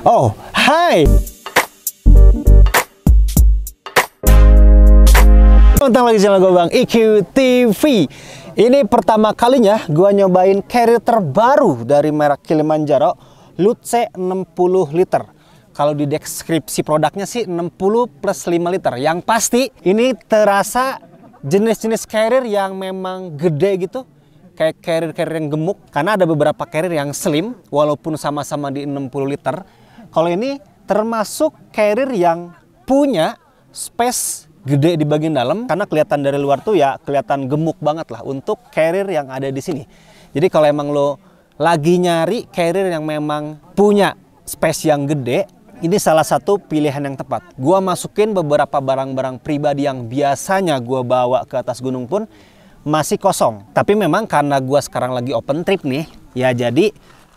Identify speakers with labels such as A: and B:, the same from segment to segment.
A: Oh, hai. Tentang lagi channel gue Bang IQ TV. Ini pertama kalinya gue nyobain carrier terbaru dari merek Kilimanjaro, Lutse 60 liter. Kalau di deskripsi produknya sih 60 plus 5 liter. Yang pasti ini terasa jenis-jenis carrier yang memang gede gitu. Kayak carrier-carrier yang gemuk. Karena ada beberapa carrier yang slim walaupun sama-sama di 60 liter. Kalau ini termasuk carrier yang punya space gede di bagian dalam. Karena kelihatan dari luar tuh ya kelihatan gemuk banget lah untuk carrier yang ada di sini. Jadi kalau emang lo lagi nyari carrier yang memang punya space yang gede, ini salah satu pilihan yang tepat. Gua masukin beberapa barang-barang pribadi yang biasanya gua bawa ke atas gunung pun masih kosong. Tapi memang karena gua sekarang lagi open trip nih, ya jadi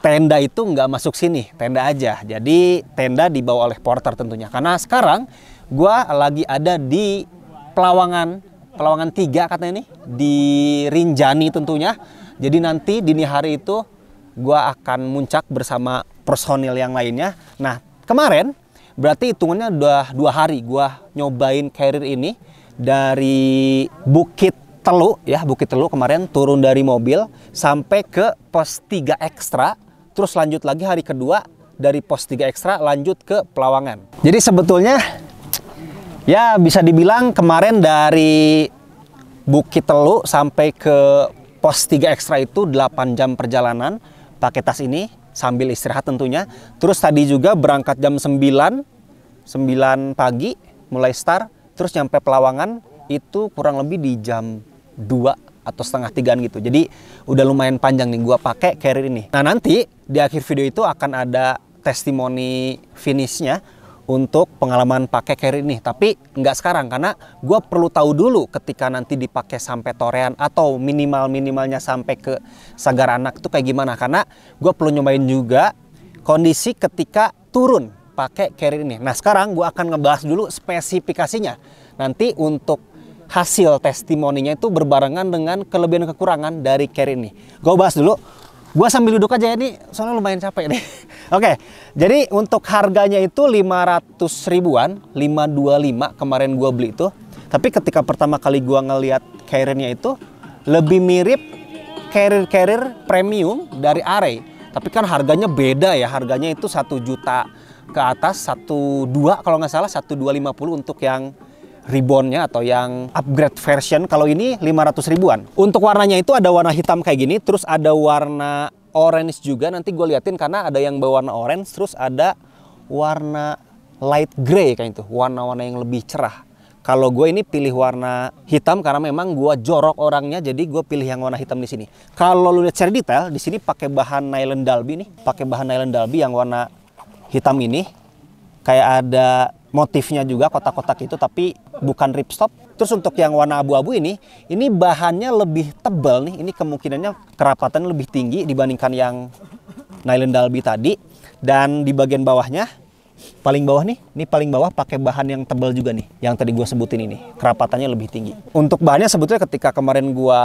A: tenda itu nggak masuk sini, tenda aja. Jadi tenda dibawa oleh porter tentunya. Karena sekarang gua lagi ada di Pelawangan 3 katanya nih, di Rinjani tentunya. Jadi nanti dini hari itu gua akan muncak bersama personil yang lainnya. Nah, kemarin berarti hitungannya udah 2 hari gua nyobain carrier ini dari Bukit Telu ya, Bukit Telu kemarin turun dari mobil sampai ke pos 3 ekstra, terus lanjut lagi hari kedua dari pos 3 ekstra lanjut ke Pelawangan. Jadi sebetulnya ya bisa dibilang kemarin dari Bukit Telu sampai ke pos 3 ekstra itu 8 jam perjalanan pakai tas ini sambil istirahat tentunya. Terus tadi juga berangkat jam 9 pagi mulai start, terus nyampe Pelawangan itu kurang lebih di jam 2 atau setengah 3 gitu. Jadi udah lumayan panjang nih gua pakai carrier ini. Nah, nanti di akhir video itu akan ada testimoni finishnya untuk pengalaman pakai carrier ini. Tapi nggak sekarang karena gua perlu tahu dulu ketika nanti dipakai sampai Torean atau minimalnya sampai ke Sagaranak itu kayak gimana. Karena gua perlu nyobain juga kondisi ketika turun pakai carrier ini. Nah, sekarang gua akan ngebahas dulu spesifikasinya. Nanti untuk hasil testimoninya itu berbarengan dengan kelebihan kekurangan dari carrier ini. Gue bahas dulu. Gue sambil duduk aja ini, soalnya lumayan capek nih. Oke, jadi untuk harganya itu 500 ribuan, 525 kemarin gue beli itu. Tapi ketika pertama kali gue ngeliat carriernya itu lebih mirip carrier premium dari Array. Tapi kan harganya beda ya, harganya itu 1 juta ke atas, 1,2 kalau nggak salah, 1,250 untuk yang ribbonnya atau yang upgrade version. Kalau ini 500 ribuan. Untuk warnanya itu ada warna hitam kayak gini, terus ada warna orange juga. Nanti gue liatin karena ada yang berwarna orange, terus ada warna light gray kayak itu, warna-warna yang lebih cerah. Kalau gue ini pilih warna hitam karena memang gue jorok orangnya, jadi gue pilih yang warna hitam di sini. Kalau lu lihat secara detail, di sini pakai bahan nylon Dalby nih, pakai bahan nylon Dalby yang warna hitam ini. Kayak ada motifnya juga kotak-kotak itu, tapi bukan ripstop. Terus untuk yang warna abu-abu ini bahannya lebih tebal nih. Ini kemungkinannya kerapatannya lebih tinggi dibandingkan yang nylon Dalby tadi. Dan di bagian bawahnya, paling bawah nih, ini paling bawah pakai bahan yang tebal juga nih. Yang tadi gue sebutin ini, kerapatannya lebih tinggi. Untuk bahannya sebetulnya ketika kemarin gue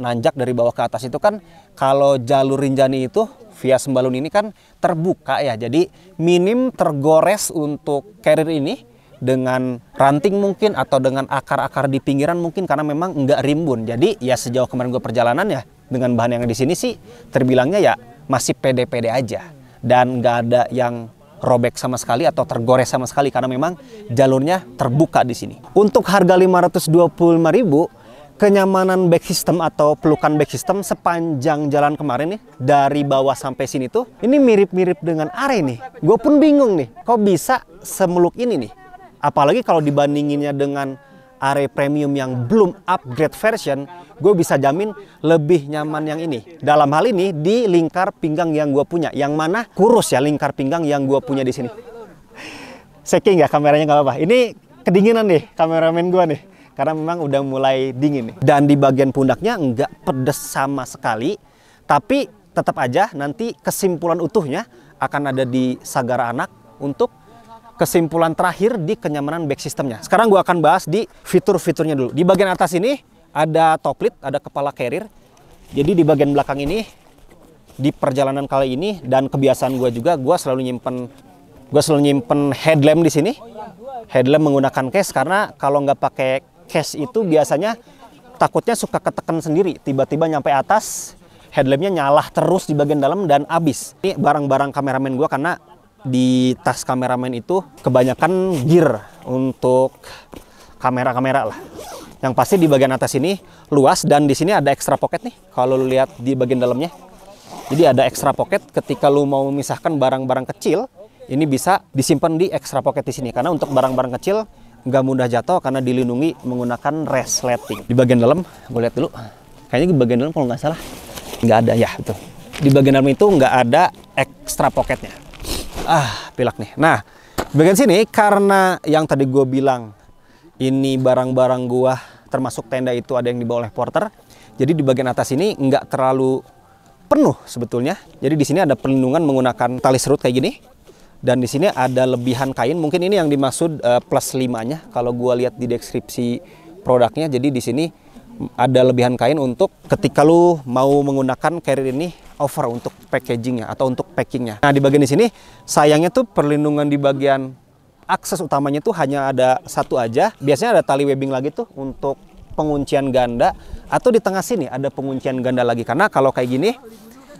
A: nanjak dari bawah ke atas itu kan, kalau jalur Rinjani itu via Sembalun ini kan terbuka ya, jadi minim tergores untuk carrier ini dengan ranting mungkin atau dengan akar-akar di pinggiran mungkin karena memang nggak rimbun. Jadi ya sejauh kemarin gue perjalanan ya dengan bahan yang di sini sih terbilangnya ya masih pede-pede aja dan nggak ada yang robek sama sekali atau tergores sama sekali karena memang jalurnya terbuka di sini. Untuk harga 525.000, kenyamanan back system atau pelukan back system sepanjang jalan kemarin nih dari bawah sampai sini tuh ini mirip-mirip dengan Array nih. Gue pun bingung nih, kok bisa semuluk ini nih? Apalagi kalau dibandinginnya dengan Array Premium yang belum upgrade version, gue bisa jamin lebih nyaman yang ini. Dalam hal ini di lingkar pinggang yang gue punya, yang mana kurus ya lingkar pinggang yang gue punya di sini. Shaking ya kameranya nggak apa-apa. Ini kedinginan nih kameramen gue nih. Karena memang udah mulai dingin nih. Dan di bagian pundaknya nggak pedes sama sekali. Tapi tetap aja nanti kesimpulan utuhnya akan ada di Sagaranak untuk kesimpulan terakhir di kenyamanan back systemnya. Sekarang gue akan bahas di fitur-fiturnya dulu. Di bagian atas ini ada top lid, ada kepala carrier. Jadi di bagian belakang ini, di perjalanan kali ini, dan kebiasaan gue juga, gue selalu nyimpen Gue selalu nyimpen headlamp di sini. Headlamp menggunakan case karena kalau nggak pakai case itu biasanya takutnya suka ketekan sendiri. Tiba-tiba nyampe atas, headlampnya nyala terus di bagian dalam dan habis. Ini barang-barang kameramen gue karena di tas kameramen itu kebanyakan gear untuk kamera-kamera lah. Yang pasti di bagian atas ini luas dan di sini ada extra pocket nih. Kalau lu lihat di bagian dalamnya. Jadi ada extra pocket ketika lu mau memisahkan barang-barang kecil, ini bisa disimpan di extra pocket di sini. Karena untuk barang-barang kecil nggak mudah jatuh karena dilindungi menggunakan resleting. Di bagian dalam, gue lihat dulu. Kayaknya di bagian dalam kalau nggak salah nggak ada ya, betul. Di bagian dalam itu nggak ada extra pocketnya. Pilak nih. Nah, di bagian sini karena yang tadi gue bilang ini barang-barang gua termasuk tenda itu ada yang dibawa oleh porter. Jadi di bagian atas ini nggak terlalu penuh sebetulnya. Jadi di sini ada perlindungan menggunakan tali serut kayak gini. Dan di sini ada lebihan kain. Mungkin ini yang dimaksud plus 5-nya. Kalau gua lihat di deskripsi produknya. Jadi di sini ada lebihan kain untuk ketika lu mau menggunakan carrier ini over untuk packagingnya atau untuk packingnya. Nah di bagian di sini sayangnya tuh perlindungan di bagian akses utamanya tuh hanya ada satu aja. Biasanya ada tali webbing lagi tuh untuk penguncian ganda, atau di tengah sini ada penguncian ganda lagi. Karena kalau kayak gini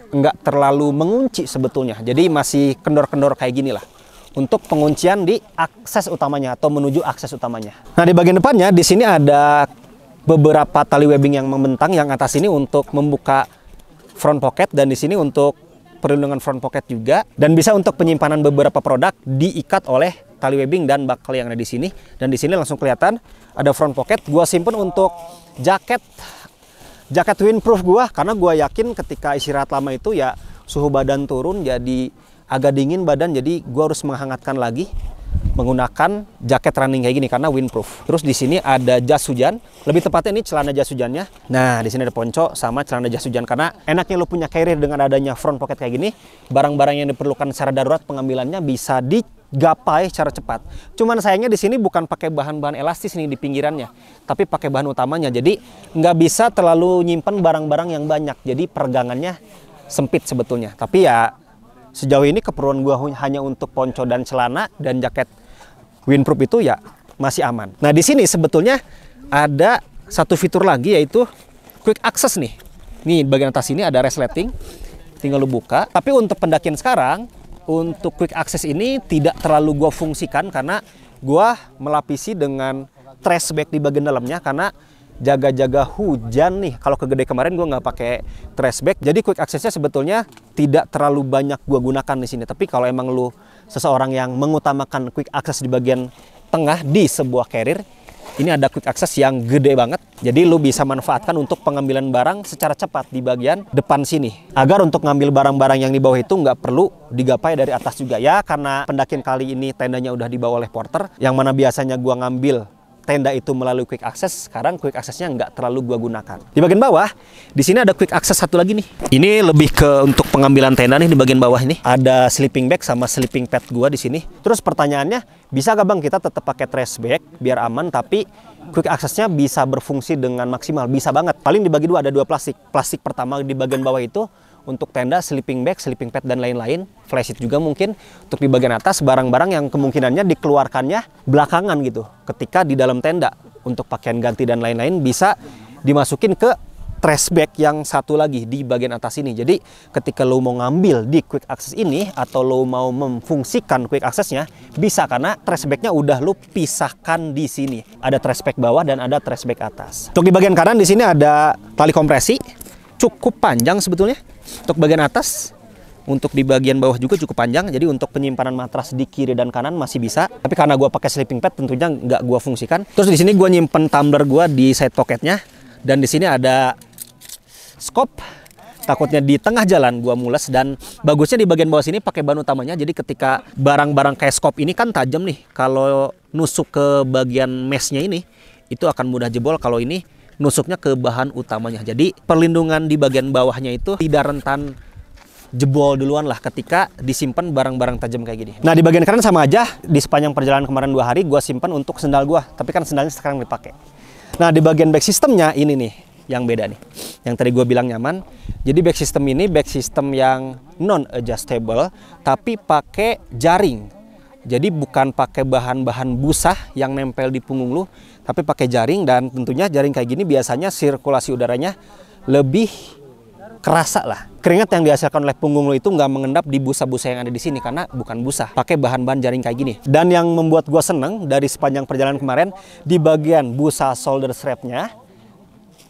A: nggak terlalu mengunci sebetulnya. Jadi masih kendor-kendor kayak gini lah. Untuk penguncian di akses utamanya atau menuju akses utamanya. Nah di bagian depannya di sini ada beberapa tali webbing yang membentang. Yang atas ini untuk membuka front pocket dan di sini untuk perlindungan front pocket juga. Dan bisa untuk penyimpanan beberapa produk diikat oleh tali webbing dan buckle yang ada di sini. Dan di sini langsung kelihatan ada front pocket. Gua simpen untuk jaket windproof gua karena gua yakin ketika istirahat lama itu ya suhu badan turun jadi agak dingin badan, jadi gua harus menghangatkan lagi menggunakan jaket running kayak gini karena windproof. Terus di sini ada jas hujan, lebih tepatnya ini celana jas hujannya. Nah, di sini ada ponco sama celana jas hujan karena enaknya lu punya carrier dengan adanya front pocket kayak gini, barang-barang yang diperlukan secara darurat pengambilannya bisa digapai secara cepat. Cuman sayangnya di sini bukan pakai bahan-bahan elastis nih di pinggirannya, tapi pakai bahan utamanya. Jadi nggak bisa terlalu nyimpen barang-barang yang banyak. Jadi pergangannya sempit sebetulnya. Tapi ya sejauh ini keperluan gua hanya untuk ponco dan celana dan jaket windproof itu ya masih aman. Nah di sini sebetulnya ada satu fitur lagi yaitu quick access nih. Nih bagian atas ini ada resleting, tinggal lu buka. Tapi untuk pendakian sekarang, untuk quick access ini tidak terlalu gua fungsikan karena gua melapisi dengan trash bag di bagian dalamnya karena jaga-jaga hujan nih. Kalau ke Gede kemarin gua nggak pakai trash bag, jadi quick accessnya sebetulnya tidak terlalu banyak gua gunakan di sini. Tapi kalau emang lu seseorang yang mengutamakan quick access di bagian tengah di sebuah carrier, ini ada quick access yang gede banget. Jadi lu bisa manfaatkan untuk pengambilan barang secara cepat di bagian depan sini. Agar untuk ngambil barang-barang yang di bawah itu nggak perlu digapai dari atas juga. Ya karena pendakian kali ini tendanya udah dibawa oleh porter, yang mana biasanya gua ngambil tenda itu melalui quick access, sekarang quick accessnya nggak terlalu gua gunakan. Di bagian bawah, di sini ada quick access satu lagi nih. Ini lebih ke untuk pengambilan tenda nih di bagian bawah ini. Ada sleeping bag sama sleeping pad gua di sini. Terus pertanyaannya, bisa gak bang kita tetap pakai trash bag biar aman, tapi quick accessnya bisa berfungsi dengan maksimal? Bisa banget. Paling dibagi dua, ada dua plastik. Plastik pertama di bagian bawah itu untuk tenda, sleeping bag, sleeping pad, dan lain-lain. Flysheet juga mungkin. Untuk di bagian atas, barang-barang yang kemungkinannya dikeluarkannya belakangan gitu. Ketika di dalam tenda, untuk pakaian ganti dan lain-lain bisa dimasukin ke trash bag yang satu lagi di bagian atas ini. Jadi ketika lo mau ngambil di quick access ini, atau lo mau memfungsikan quick accessnya, bisa karena trash bagnya udah lo pisahkan di sini. Ada trash bag bawah dan ada trash bag atas. Untuk di bagian kanan di sini ada tali kompresi. Cukup panjang sebetulnya untuk bagian atas, untuk di bagian bawah juga cukup panjang. Jadi untuk penyimpanan matras di kiri dan kanan masih bisa. Tapi karena gua pakai sleeping pad tentunya nggak gua fungsikan. Terus di sini gua nyimpen tumbler gua di side pocketnya, dan di sini ada scope. Takutnya di tengah jalan gua mules, dan bagusnya di bagian bawah sini pakai bahan utamanya. Jadi ketika barang-barang kayak scope ini kan tajam nih, kalau nusuk ke bagian meshnya ini itu akan mudah jebol. Kalau ini nusuknya ke bahan utamanya. Jadi perlindungan di bagian bawahnya itu tidak rentan jebol duluan lah ketika disimpan barang-barang tajam kayak gini. Nah di bagian kanan sama aja. Di sepanjang perjalanan kemarin 2 hari gua simpan untuk sendal gua, tapi kan sendalnya sekarang dipakai. Nah di bagian back systemnya ini nih yang beda nih. Yang tadi gua bilang nyaman. Jadi back system ini back system yang non adjustable tapi pakai jaring. Jadi bukan pakai bahan-bahan busa yang nempel di punggung lu, tapi pakai jaring, dan tentunya jaring kayak gini biasanya sirkulasi udaranya lebih kerasa lah. Keringat yang dihasilkan oleh punggung lu itu nggak mengendap di busa-busa yang ada di sini karena bukan busa, pakai bahan-bahan jaring kayak gini. Dan yang membuat gua seneng dari sepanjang perjalanan kemarin, di bagian busa shoulder strapnya,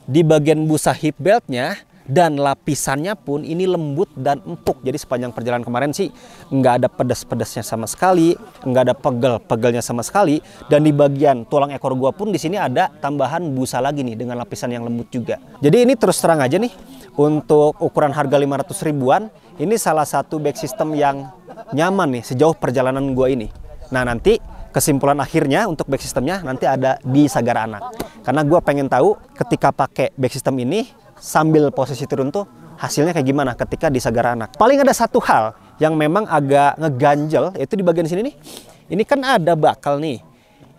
A: di bagian busa hip beltnya, dan lapisannya pun ini lembut dan empuk. Jadi sepanjang perjalanan kemarin sih nggak ada pedas-pedasnya sama sekali, nggak ada pegel-pegelnya sama sekali. Dan di bagian tulang ekor gua pun di sini ada tambahan busa lagi nih dengan lapisan yang lembut juga. Jadi ini terus terang aja nih, untuk ukuran harga 500 ribuan, ini salah satu back system yang nyaman nih sejauh perjalanan gua ini. Nah, nanti kesimpulan akhirnya untuk back systemnya nanti ada di Sagara Anak. Karena gua pengen tahu ketika pakai back system ini sambil posisi turun tuh hasilnya kayak gimana ketika di Sagara Anak. Paling ada satu hal yang memang agak ngeganjel, yaitu di bagian sini nih. Ini kan ada bakal nih.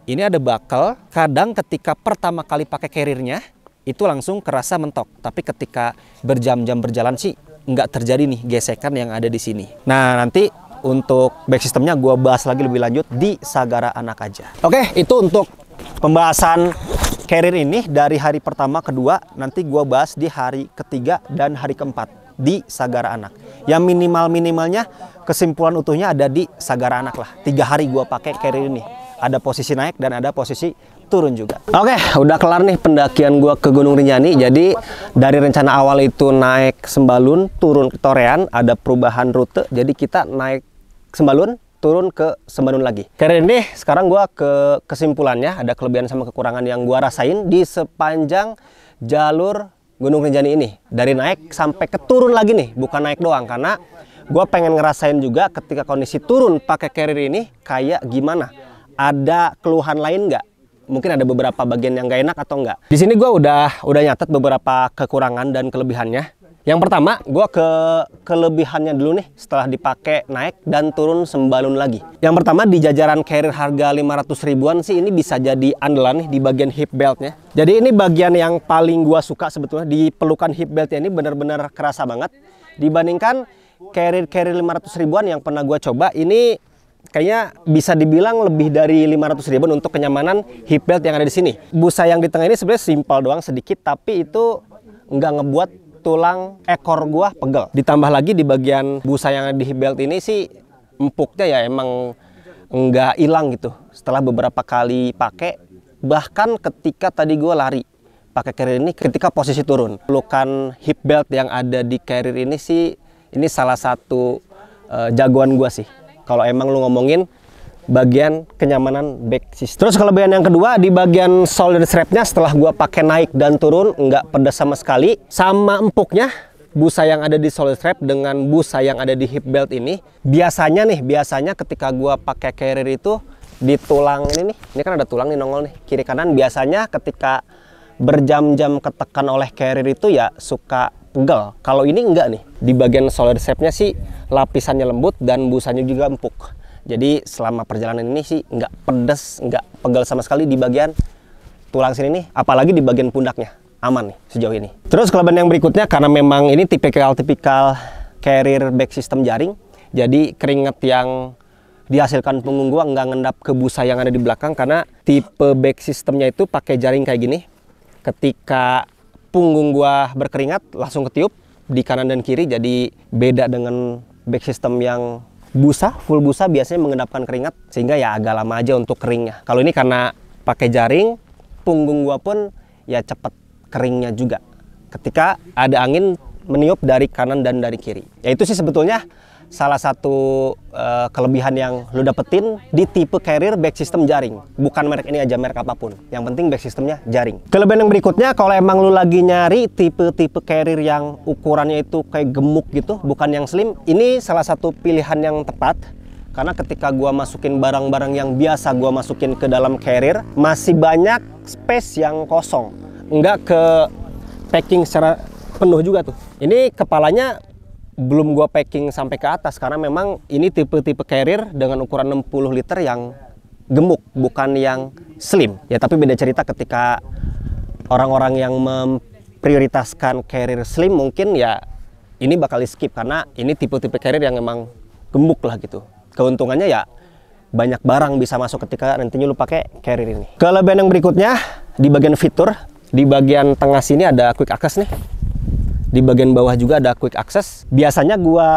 A: Ini ada bakal, kadang ketika pertama kali pakai carrier-nya itu langsung kerasa mentok. Tapi ketika berjam-jam berjalan sih nggak terjadi nih gesekan yang ada di sini. Nah, nanti untuk back systemnya gue bahas lagi lebih lanjut di Sagara Anak aja. Oke, itu untuk pembahasan carrier ini dari hari pertama, kedua, nanti gua bahas di hari ketiga dan hari keempat di Sagara Anak. Yang minimalnya kesimpulan utuhnya ada di Sagara Anak lah. 3 hari gua pakai carrier ini. Ada posisi naik dan ada posisi turun juga. Oke, udah kelar nih pendakian gua ke Gunung Rinjani. Jadi dari rencana awal itu naik Sembalun, turun ke Torean, ada perubahan rute. Jadi kita naik Sembalun, turun ke Sembalun lagi. Carrier ini sekarang gua ke kesimpulannya, ada kelebihan sama kekurangan yang gua rasain di sepanjang jalur Gunung Rinjani ini. Dari naik sampai ke turun lagi nih, bukan naik doang, karena gua pengen ngerasain juga ketika kondisi turun pakai carrier ini kayak gimana. Ada keluhan lain nggak? Mungkin ada beberapa bagian yang nggak enak atau nggak. Di sini gua udah nyatet beberapa kekurangan dan kelebihannya. Yang pertama, gue ke kelebihannya dulu nih setelah dipakai naik dan turun Sembalun lagi. Yang pertama, di jajaran carrier harga 500 ribuan sih ini bisa jadi andalan nih di bagian hip beltnya. Jadi ini bagian yang paling gue suka sebetulnya, di pelukan hip beltnya ini benar-benar kerasa banget. Dibandingkan carrier 500 ribuan yang pernah gue coba, ini kayaknya bisa dibilang lebih dari 500 ribuan untuk kenyamanan hip belt yang ada di sini. Busa yang di tengah ini sebenarnya simpel doang sedikit, tapi itu nggak ngebuat tulang ekor gua pegel. Ditambah lagi di bagian busa yang ada di hip belt ini sih empuknya ya emang nggak hilang gitu setelah beberapa kali pakai. Bahkan ketika tadi gua lari pakai carrier ini ketika posisi turun, pelukan hip belt yang ada di carrier ini sih ini salah satu jagoan gua sih kalau emang lu ngomongin bagian kenyamanan back system. Terus kelebihan yang kedua, di bagian shoulder strapnya setelah gua pakai naik dan turun nggak pedas sama sekali. Sama empuknya busa yang ada di shoulder strap dengan busa yang ada di hip belt ini. Biasanya ketika gua pakai carrier itu di tulang ini kan ada tulang nih nongol nih kiri kanan. Biasanya ketika berjam-jam ketekan oleh carrier itu ya suka pegel. Kalau ini enggak nih. Di bagian shoulder strapnya sih lapisannya lembut dan busanya juga empuk. Jadi selama perjalanan ini sih nggak pedes, nggak pegel sama sekali di bagian tulang sini nih, apalagi di bagian pundaknya. Aman nih sejauh ini. Terus kelebihan yang berikutnya, karena memang ini tipikal carrier back system jaring, jadi keringat yang dihasilkan punggung gua nggak ngendap ke busa yang ada di belakang, karena tipe back systemnya itu pakai jaring kayak gini. Ketika punggung gua berkeringat langsung ketiup di kanan dan kiri, jadi beda dengan back system yang busa, full busa biasanya mengendapkan keringat sehingga ya agak lama aja untuk keringnya. Kalau ini karena pakai jaring, punggung gua pun ya cepet keringnya juga ketika ada angin meniup dari kanan dan dari kiri. Ya itu sih sebetulnya salah satu kelebihan yang lo dapetin di tipe carrier back system jaring. Bukan merek ini aja, merek apapun. Yang penting back systemnya jaring. Kelebihan yang berikutnya, kalau emang lo lagi nyari tipe-tipe carrier yang ukurannya itu kayak gemuk gitu, bukan yang slim, ini salah satu pilihan yang tepat. Karena ketika gua masukin barang-barang yang biasa gua masukin ke dalam carrier, masih banyak space yang kosong. Nggak ke packing secara penuh juga tuh. Ini kepalanya belum gua packing sampai ke atas karena memang ini tipe-tipe carrier dengan ukuran 60 liter yang gemuk, bukan yang slim. Ya tapi beda cerita ketika orang-orang yang memprioritaskan carrier slim, mungkin ya ini bakal di skip karena ini tipe-tipe carrier yang memang gemuk lah gitu. Keuntungannya ya banyak barang bisa masuk ketika nantinya lu pakai carrier ini. Kelebihan yang berikutnya di bagian fitur, di bagian tengah sini ada quick access nih. Di bagian bawah juga ada quick access. Biasanya gua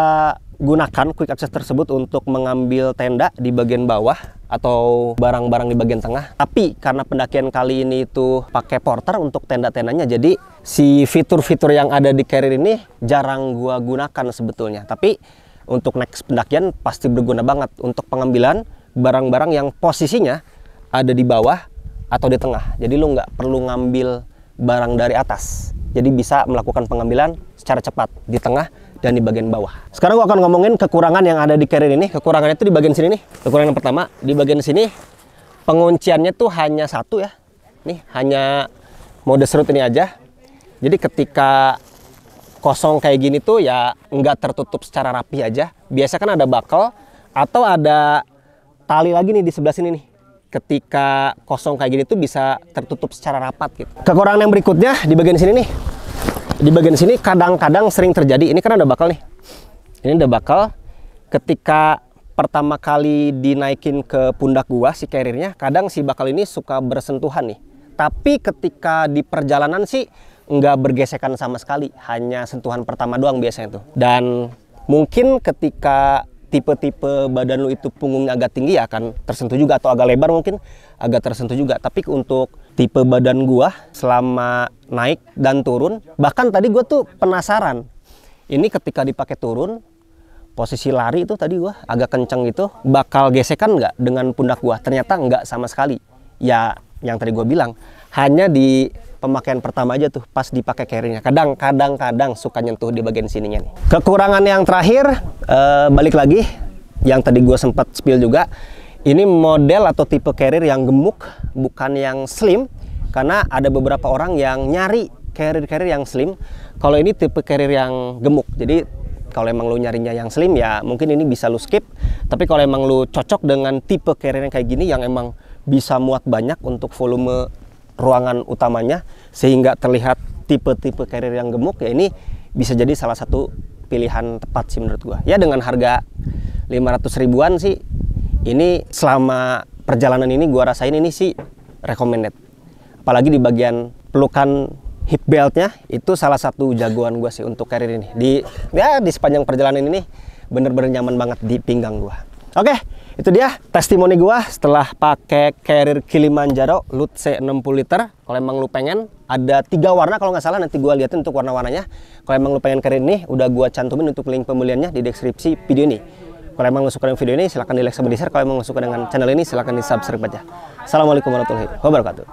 A: gunakan quick access tersebut untuk mengambil tenda di bagian bawah atau barang-barang di bagian tengah. Tapi karena pendakian kali ini itu pakai porter untuk tenda-tendanya, jadi si fitur-fitur yang ada di carrier ini jarang gua gunakan sebetulnya. Tapi untuk next pendakian pasti berguna banget untuk pengambilan barang-barang yang posisinya ada di bawah atau di tengah. Jadi lu nggak perlu ngambil barang dari atas. Jadi bisa melakukan pengambilan secara cepat di tengah dan di bagian bawah. Sekarang gua akan ngomongin kekurangan yang ada di carrier ini. Kekurangannya itu di bagian sini nih. Kekurangan yang pertama, di bagian sini pengunciannya tuh hanya satu ya. Nih, hanya mode serut ini aja. Jadi ketika kosong kayak gini tuh ya nggak tertutup secara rapi aja. Biasa kan ada buckle atau ada tali lagi nih di sebelah sini nih. Ketika kosong kayak gini tuh bisa tertutup secara rapat gitu. Kekurangan yang berikutnya di bagian sini nih. Di bagian sini kadang-kadang sering terjadi. Ini kan ada buckle nih. Ini ada buckle. Ketika pertama kali dinaikin ke pundak gua si carriernya, kadang si buckle ini suka bersentuhan nih. Tapi ketika di perjalanan sih nggak bergesekan sama sekali, hanya sentuhan pertama doang biasanya tuh. Dan mungkin ketika tipe-tipe badan lu itu punggungnya agak tinggi ya akan tersentuh juga, atau agak lebar mungkin agak tersentuh juga. Tapi untuk tipe badan gua selama naik dan turun, bahkan tadi gua tuh penasaran, ini ketika dipakai turun posisi lari itu tadi gua agak kenceng gitu, bakal gesekan nggak dengan pundak gua? Ternyata nggak sama sekali. Ya yang tadi gua bilang, hanya di pemakaian pertama aja tuh pas dipakai carriernya. Kadang-kadang suka nyentuh di bagian sininya nih. Kekurangan yang terakhir, balik lagi yang tadi gue sempat spill juga. Ini model atau tipe carrier yang gemuk, bukan yang slim. Karena ada beberapa orang yang nyari carrier yang slim. Kalau ini tipe carrier yang gemuk. Jadi kalau emang lu nyarinya yang slim ya mungkin ini bisa lu skip. Tapi kalau emang lu cocok dengan tipe carrier yang kayak gini yang emang bisa muat banyak untuk volume ruangan utamanya sehingga terlihat tipe-tipe carrier yang gemuk, ya ini bisa jadi salah satu pilihan tepat sih menurut gua. Ya dengan harga 500 ribuan sih ini selama perjalanan ini gua rasain ini sih recommended. Apalagi di bagian pelukan hip beltnya itu salah satu jagoan gua sih untuk carrier ini. Di sepanjang perjalanan ini bener-bener nyaman banget di pinggang gua. Oke, itu dia testimoni gua setelah pakai carrier Kilimanjaro Lutse 60 liter. Kalau emang lu pengen, ada 3 warna kalau nggak salah, nanti gua liatin untuk warna-warnanya. Kalau emang lu pengen carrier ini, udah gua cantumin untuk link pembeliannya di deskripsi video ini. Kalau emang lu suka dengan video ini, silahkan di like sama di share. Kalau emang lu suka dengan channel ini, silahkan di subscribe aja. Assalamualaikum warahmatullahi wabarakatuh.